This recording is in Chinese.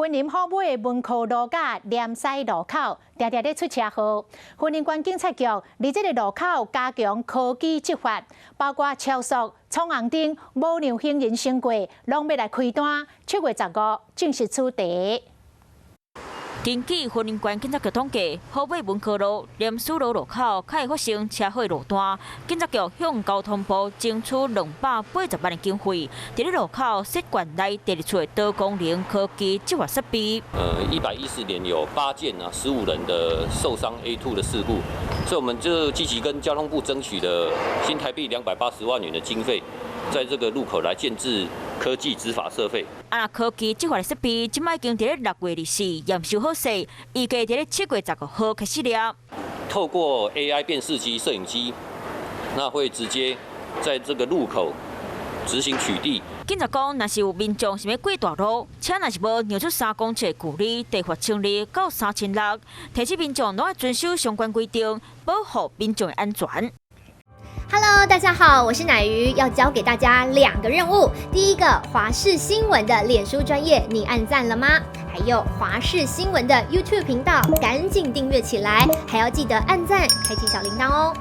云林虎尾的文科路甲连西路口常常咧出车祸，云林县警察局伫这个路口加强科技执法，包括超速、闯红灯、无让行人经过，拢要来开单。7月15正式处理。 根据云林县警察局统计，虎尾文科路、连苏路路口较会发生车祸路段，警察局向交通部争取280万的经费，伫咧路口设县内第2处的多功能科技执法设备。114年有8件15人的受伤 A2 的事故，所以我们就积极跟交通部争取的新台币280万元的经费，在这个路口来建置科技执法设备。科技执法的设备，即摆已经伫咧6月24验收好势，预计伫咧7月15号开始了。透过 AI 辨识机、摄影机，那会直接在这个路口执行取缔。警察讲，若是有民众想要过大路，车若是无让出3公尺的距离，得罚1000到3600。提醒民众拢要遵守相关规定，保护民众的安全。 Hello， 大家好，我是乃瑜，要教给大家2个任务。第一个，华视新闻的脸书专页，你按赞了吗？还有华视新闻的 YouTube 频道，赶紧订阅起来，还要记得按赞，开启小铃铛哦。